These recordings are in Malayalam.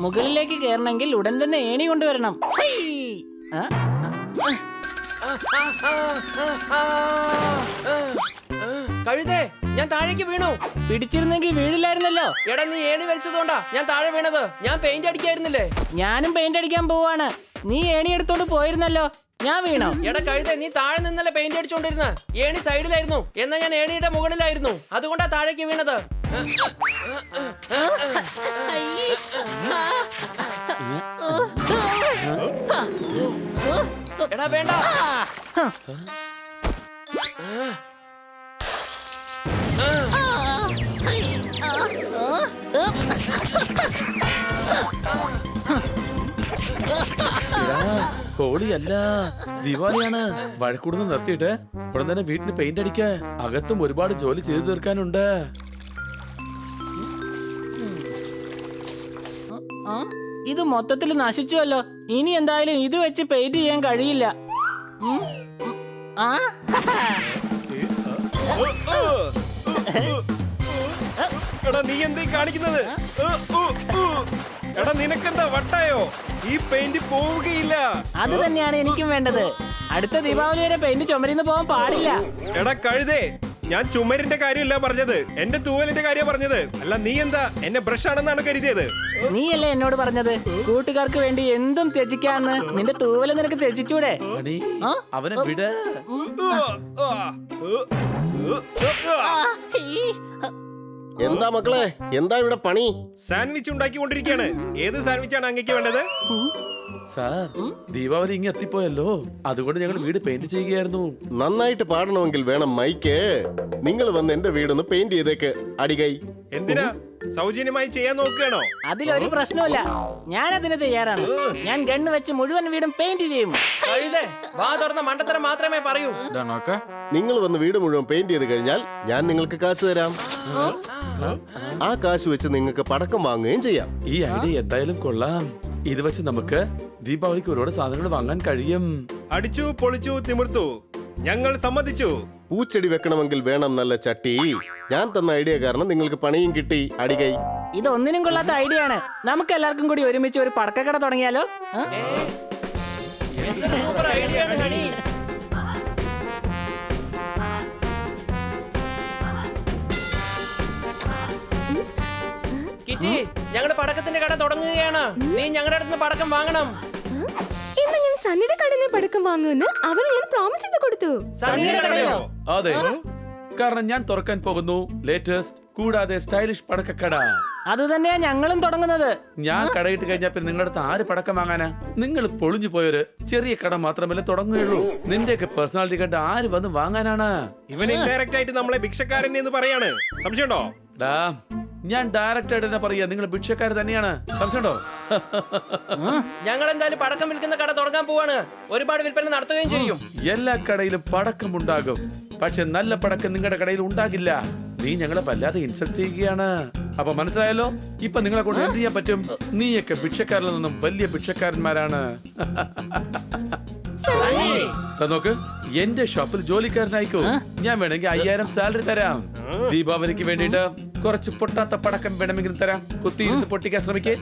മുകളിലേക്ക് കയറണമെങ്കിൽ ഉടൻ തന്നെ ഏണി കൊണ്ടുവരണം. കഴുതേ, ഞാൻ താഴേക്ക് വീണു. പിടിച്ചിരുന്നെങ്കിൽ വീഴില്ലായിരുന്നല്ലോ. എടാ, നീ ഏണി വലിച്ചതുകൊണ്ടാ ഞാൻ താഴെ വീണത്. ഞാൻ പെയിന്റ് അടിക്കായിരുന്നില്ലേ? ഞാനും പെയിന്റ് അടിക്കാൻ പോവാണ്. നീ ഏണി എടുത്തോണ്ട് പോയിരുന്നല്ലോ, ഞാൻ വീണോ? എടാ കഴുതേ, നീ താഴെ നിന്നല്ലേ പെയിന്റ് അടിച്ചോണ്ടിരുന്ന. ഏണി സൈഡിലായിരുന്നു, എന്നാ ഞാൻ ഏണിയുടെ മുകളിലായിരുന്നു. അതുകൊണ്ടാ താഴേക്ക് വീണത്. എടാ വേണ്ട. ഹോളിയല്ല, ദിവാലിയാണ്. വഴക്കൂടുന്ന് നിർത്തിയിട്ട് ഉടൻ തന്നെ വീട്ടിന് പെയിന്റ് അടിക്ക. അകത്തും ഒരുപാട് ജോലി ചെയ്തു തീർക്കാനുണ്ട്. ഇത് മൊത്തത്തിൽ നശിച്ചുവല്ലോ. ഇനി എന്തായാലും ഇത് വെച്ച് പെയിന്റ് ചെയ്യാൻ കഴിയില്ല. എടാ, നീ എന്തീ കാണിക്കുന്നത്? എടാ, നിനക്കെന്താ വട്ടായോ? ഈ പെയിന്റ് പോവുകയില്ല. അത് തന്നെയാണ് എനിക്കും വേണ്ടത്. അടുത്ത ദീപാവലിയുടെ പെയിന്റ് ചുമരിന്ന് പോകാൻ പാടില്ല. എടാ കഴുതേ, ഞാൻ ചുമരിന്റെ കാര്യമല്ല പറഞ്ഞത്, എന്റെ തൂവലിന്റെ കാര്യം പറഞ്ഞത്. അല്ല, നീ എന്താ എന്നെ ബ്രഷ് ആണെന്നാണ് കരുതിയത്? നീയല്ലേ എന്നോട് പറഞ്ഞത് കൂട്ടുകാർക്ക് വേണ്ടി എന്തും ത്യജിക്കാന്ന്. നിന്റെ തൂവല് നിനക്ക് ത്യജിച്ചൂടെ? അവനെ വിട്. എന്താ മക്കളെ, എന്താ ഇവിടെ പണി? സാൻഡ്വിച്ച് ഉണ്ടാക്കിക്കൊണ്ടിരിക്കുകയാണ്. ഏത് സാൻഡ്വിച്ചാണ് അങ്ങേക്ക് വേണ്ടത്? സാർ, ദീപാവലി ഇങ്ങ് എത്തിപ്പോയല്ലോ, അതുകൊണ്ട് ഞങ്ങൾ വീട് പെയിന്റ് ചെയ്യുകയായിരുന്നു. നന്നായിട്ട് പാടണമെങ്കിൽ വേണം മൈക്ക്. നിങ്ങൾ വന്ന് എന്റെ വീടൊന്ന് പെയിന്റ് ചെയ്തേക്ക്. അടികൈ. എന്തിനാ? സൗജന്യമായി ചെയ്യാൻ നോക്കുകയാണോ? അതിലൊരു പ്രശ്നമില്ല, ഞാൻ അതിന് തയ്യാറാണ്. ഞാൻ ഗണ്ണ് വെച്ച് മുഴുവൻ വീടും പെയിന്റ് ചെയ്യും. കഴുതേ, വാ തുറന്ന മണ്ടത്തരം മാത്രമേ പറയൂ. നിങ്ങൾ വന്ന് വീട് മുഴുവൻ പെയിന്റ് ചെയ്ത് കഴിഞ്ഞാൽ ഞാൻ നിങ്ങൾക്ക് കാശ് തരാം. ആ കാശ് വെച്ച് നിങ്ങൾക്ക് പടക്കം വാങ്ങുകയും ചെയ്യാം. ഈ ഐഡിയ എന്തായാലും കൊള്ളാം. ഇത് വെച്ച് നമുക്ക് ദീപാവലിക്ക് ഒരുപാട് സാധനങ്ങൾ വാങ്ങാൻ കഴിയും. അടിച്ചു പൊളിച്ചു തിമിർത്തു, ഞങ്ങൾ സമ്മതിച്ചു. പൂച്ചെടി വെക്കണമെങ്കിൽ വേണം നല്ല ചട്ടി. ഞാൻ തന്ന ഐഡിയ കാരണം നിങ്ങൾക്ക് പണിയും കിട്ടി. അടികൈ. ഇതൊന്നിനും കൊള്ളാത്ത ഐഡിയ ആണ്. നമുക്ക് എല്ലാവർക്കും കൂടി ഒരുമിച്ച് ഒരു പടക്കക്കട തുടങ്ങിയാലോ? സൂപ്പർ ഐഡിയ ആണ് ഹണി. കിറ്റി, ഞങ്ങള് പടക്കത്തിന്റെ കട തുടങ്ങുകയാണ്. നീ ഞങ്ങളുടെ അടുത്ത് പടക്കം വാങ്ങണം. ഇന്ന് ഞാൻ സണ്ണിയുടെ കടയിൽ നിന്ന് പടക്കം വാങ്ങുമെന്ന് അവന് ഞാൻ പ്രോമിസ് ചെയ്ത് കൊടുത്തു. സണ്ണിയുടെ കടയോ? അതെ, കാരണം ഞാൻ തുറക്കാൻ പോകുന്നു ലേറ്റസ്റ്റ് കൂടാതെ സ്റ്റൈലിഷ് പടക്കക്കട. അത് തന്നെയാ ഞങ്ങളും തുടങ്ങുന്നത്. ഞാൻ കടയിട്ട് കഴിഞ്ഞാൽ പിന്നെ നിങ്ങളുടെ അടുത്ത് ആര് പടക്കം വാങ്ങാനാ? നിങ്ങൾ പൊളിഞ്ഞു പോയൊരു ചെറിയ കട മാത്രമല്ലേ തുടങ്ങുകയുള്ളൂ. നിന്റെയൊക്കെ പേഴ്സണാലിറ്റി കണ്ട് ആര് വന്ന് വാങ്ങാനാണ്? ഇവൻ ഇൻഡയറക്റ്റ് ആയിട്ട് നമ്മളെ ഭിക്ഷക്കാരൻ എന്ന് പറയാണ്. സംശയമുണ്ടോ? ഞാൻ ഡയറക്റ്റ് ആയിട്ട് തന്നെ പറയാ, നിങ്ങൾ ഭിക്ഷക്കാർ തന്നെയാണ്. സംശയമുണ്ടോ? ഞങ്ങൾ എന്തായാലും പടക്കം വിൽക്കുന്ന കട തുടങ്ങാൻ പോവാണ്. ഒരുപാട് വിൽപ്പന നടത്തുകയും ചെയ്യും. എല്ലാ കടയിലും പടക്കം ഉണ്ടാകും, പക്ഷെ നല്ല പടക്കം നിങ്ങളുടെ കടയിൽ ഉണ്ടാകില്ല. നീ ഞങ്ങളെ വല്ലാതെ ഇൻസൾട്ട് ചെയ്യുകയാണ്. അപ്പൊ മനസ്സിലായല്ലോ? ഇപ്പൊ നിങ്ങളെ കൊണ്ട് എന്ത് ചെയ്യാൻ പറ്റും? നീയൊക്കെ ഭിക്ഷക്കാരിൽ നിന്നും വലിയ ഭിക്ഷക്കാരന്മാരാണ്. നോക്ക്, എന്റെ ഷോപ്പിൽ ജോലിക്കാരനായിക്കോ. ഞാൻ വേണമെങ്കിൽ 5000 സാലറി തരാം. ദീപാവലിക്ക് വേണ്ടിട്ട് കുറച്ച് പൊട്ടാത്ത പടക്കം വേണമെങ്കിൽ തരാം. കുത്തിയിരുന്ന് പൊട്ടിക്കാൻ ശ്രമിക്കേ.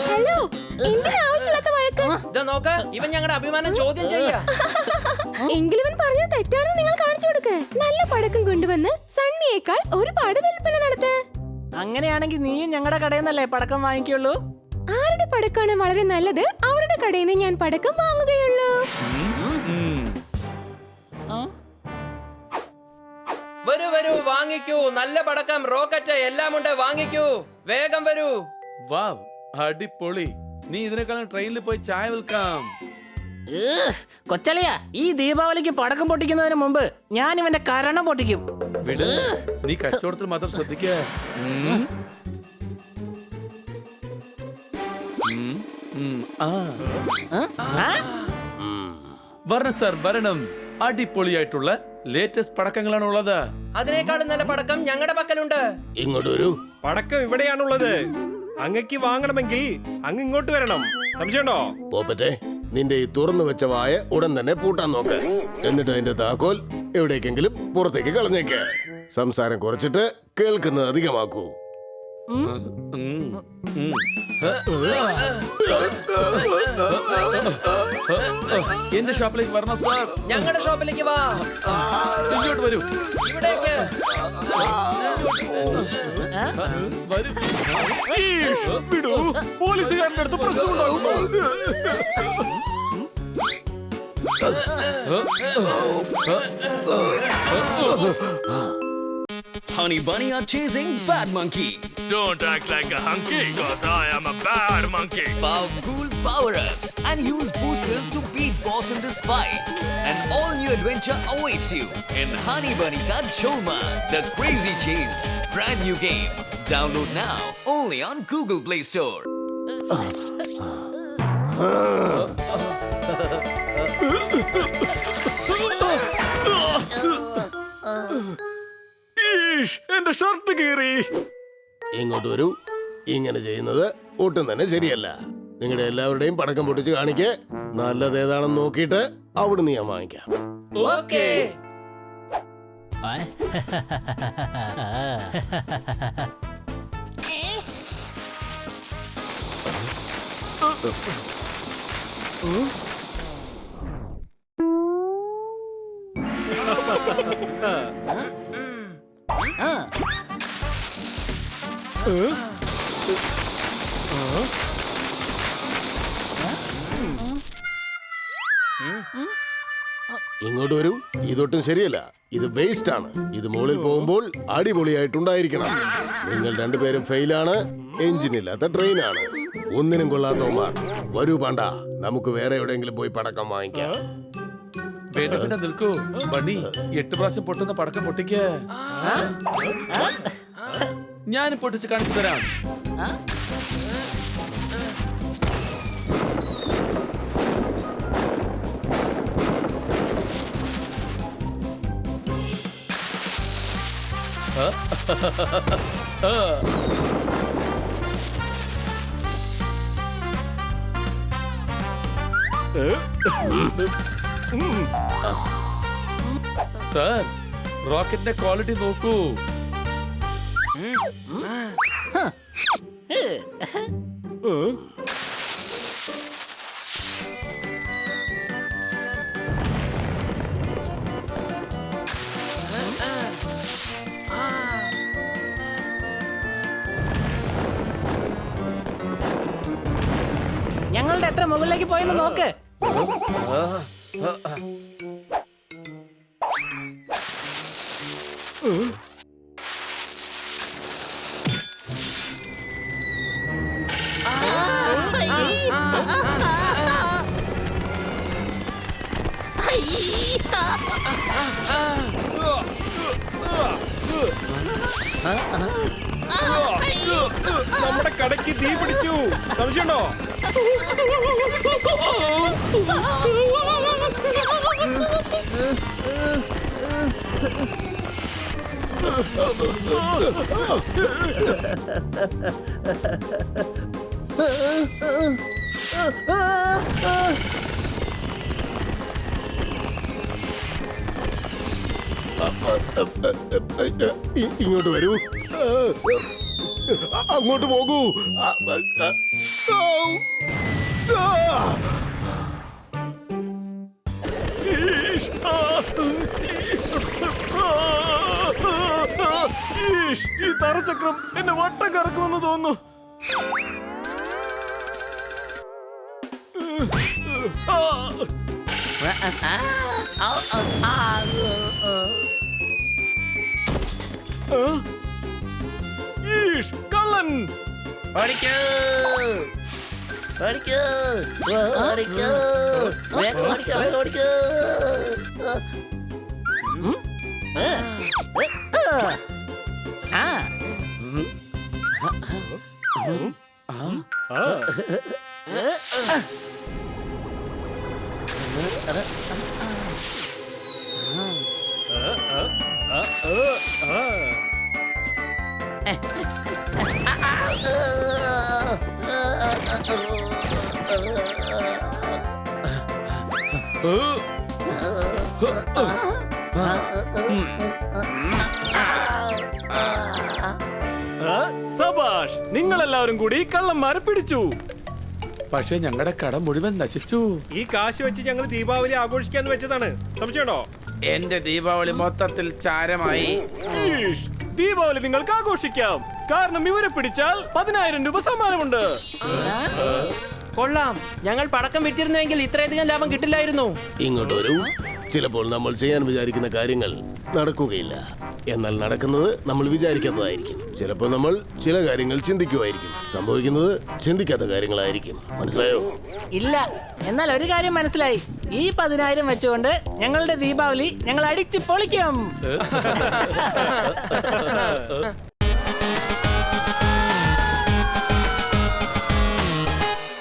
ഹലോ, എന്തിനാ ആവശ്യമില്ലാത്ത വഴക്ക്? ഇതാ നോക്ക്, ഇവൻ ഞങ്ങളുടെ അഭിമാനം ചോദ്യം ചെയ്യാ. എങ്കിലും ഇവൻ പറഞ്ഞത് തെറ്റാണെന്ന് നിങ്ങൾ കാണിച്ചു കൊടുക്ക്. നല്ല പടക്കം കൊണ്ടുവന്ന് സണ്ണിയേക്കാൾ ഒരുപാട് വിൽപ്പന നടത്ത്. അങ്ങനെയാണെങ്കിൽ നീയും ഞങ്ങളുടെ കടയിൽ നിന്നല്ലേ പടക്കം വാങ്ങിക്കുള്ളൂ? ആരുടെ പടക്കമാണ് വളരെ നല്ലത് അവരുടെ കടയിൽ നിന്ന് ഞാൻ പടക്കം വാങ്ങുകയുള്ളൂ. വരൂ വരൂ, വാങ്ങിക്കൂ. നല്ല പടക്കം, റോക്കറ്റ് എല്ലാം ഉണ്ട്. വാങ്ങിക്കൂ, വേഗം വരൂ. വാവ്, അടിപൊളി. നീ ഇതിനേക്കാളും ട്രെയിനിൽ പോയി ചായ വിൽക്കാം. കൊച്ചളിയാ, ഈ ദീപാവലിക്ക് പടക്കം പൊട്ടിക്കുന്നതിന് മുമ്പ് ഞാൻ ഇവന്റെ കരണം പൊട്ടിക്കും. വിട്, നീ കച്ചവടത്തിൽ മാത്രം ശ്രദ്ധിക്ക. വരണം സാർ, വരണം. അടിപൊളിയായിട്ടുള്ള ലേറ്റസ്റ്റ് പടക്കങ്ങളാണ് ഉള്ളത്. അതിനേക്കാളും നല്ല പടക്കം ഞങ്ങളുടെ പക്കലുണ്ട്. ഇങ്ങോട്ട് വരൂ. പടക്കം ഇവിടെയാണുള്ളത്. അങ്ങക്ക് വാങ്ങണമെങ്കിൽ അങ്ങ് ഇങ്ങോട്ട് വരണം. സംശയമുണ്ടോ? പോപ്പറ്റെ, നിന്റെ ഈ തുറന്നു വെച്ച വായ ഉടൻ തന്നെ പൂട്ടാൻ നോക്ക്. എന്നിട്ട് അതിന്റെ താക്കോൽ എവിടേക്കെങ്കിലും പുറത്തേക്ക് കളഞ്ഞേക്ക്. സംസാരം കുറച്ചിട്ട് കേൾക്കുന്നത് അധികമാക്കൂ. എന്റെ ഷോപ്പിലേക്ക് വരണം സാർ. ഞങ്ങളുടെ ഷോപ്പിലേക്ക് വാ. ഇങ്ങോട്ട് വരൂ. ഇവിടേക്ക്. വരൂ. വിടൂ. പോലീസുകാരന്റെ അടുത്ത് പ്രശ്നമുണ്ടാകും. Honey Bunny are chasing Bad Monkey. Don't act like a hunky, cause I am a bad monkey. Powerful power-ups and use boosters to beat boss in this fight. An all-new adventure awaits you in Honey Bunny Ka Choma, The Crazy Chase. Brand new game. Download now only on Google Play Store. എന്റെ ഷർട്ട് കീറി. ഇങ്ങോട്ട് വരൂ. ഇങ്ങനെ ചെയ്യുന്നത് ഒട്ടും തന്നെ ശരിയല്ല. നിങ്ങളുടെ എല്ലാവരുടെയും പടക്കം പൊട്ടിച്ച് കാണിക്കേ. നല്ലത് ഏതാണെന്ന് നോക്കിയിട്ട് അവിടുന്ന് ഞാൻ വാങ്ങിക്കാം. ഓക്കേ. ഇങ്ങോട്ട് വരൂ. ഇതൊട്ടും ശരിയല്ല. ഇത് വേസ്റ്റ് ആണ്. ഇത് മുകളിൽ പോകുമ്പോൾ അടിപൊളിയായിട്ടുണ്ടായിരിക്കണം. നിങ്ങൾ രണ്ടുപേരും ഫെയിലാണ്. എഞ്ചിനില്ലാത്ത ട്രെയിനാണ്. ഒന്നിനും കൊള്ളാത്തവന്മാർ. വരൂ പാണ്ട, നമുക്ക് വേറെ എവിടെയെങ്കിലും പോയി പടക്കം വാങ്ങിക്കാം. വേണ്ട വേണ്ട, നിൽക്കൂ. ബണ്ണി, 8 പ്രാവശ്യം പൊട്ടുന്ന പടക്കം പൊട്ടിക്ക. ഞാൻ പൊട്ടിച്ച് കാണിച്ചു തരാം. സാർ, റോക്കറ്റിന്റെ ക്വാളിറ്റി നോക്കൂ. ഞങ്ങളുടെ എത്ര മുകളിലേക്ക് പോയെന്ന് നോക്ക്. നമ്മുടെ കടയ്ക്ക് തീ പിടിച്ചു. സംശയമുണ്ടോ? ഇങ്ങോട്ട് വരൂ. അങ്ങോട്ട് പോകൂ. ഈ തറചക്രം എന്നെ വട്ടം കറക്കുമെന്ന് തോന്നുന്നു. കള്ളൻ. സബാ ശബാഷ്, നിങ്ങളെല്ലാവരും കൂടി കള്ളന്മാരെ പിടിച്ചു. പക്ഷെ ഞങ്ങളുടെ കട മുഴുവൻ നശിച്ചു. ഈ കാശ് വെച്ച് ഞങ്ങൾ ദീപാവലി ആഘോഷിക്കാന്ന് വെച്ചതാണ്. സംശയമുണ്ടോ? എന്റെ ദീപാവലി മൊത്തത്തിൽ ചാരമായി. ഈഷ്, ദീപാവലി നിങ്ങൾക്ക് ആഘോഷിക്കാം, കാരണം ഇവരെ പിടിച്ചാൽ 10,000 രൂപ സമ്മാനമുണ്ട്. കൊള്ളാം. ഞങ്ങൾ പടക്കം വിറ്റിരുന്നുവെങ്കിൽ ഇത്രയധികം ലാഭം കിട്ടില്ലായിരുന്നു. ഇങ്ങോട്ട് വരൂ. ചിലപ്പോൾ നമ്മൾ ചെയ്യാൻ വിചാരിക്കുന്ന കാര്യങ്ങൾ നടക്കുകയില്ല, എന്നാൽ നടക്കുന്നത് നമ്മൾ വിചാരിക്കാത്തതായിരിക്കും. ചിലപ്പോൾ നമ്മൾ ചില കാര്യങ്ങൾ ചിന്തിക്കുമായിരിക്കും, സംഭവിക്കുന്നത് ചിന്തിക്കാത്ത കാര്യങ്ങളായിരിക്കും. മനസ്സിലായോ? ഇല്ല, എന്നാൽ ഒരു കാര്യം മനസ്സിലായി. ഈ 10,000 വെച്ചുകൊണ്ട് ഞങ്ങളുടെ ദീപാവലി ഞങ്ങൾ അടിച്ചു പൊളിക്കും.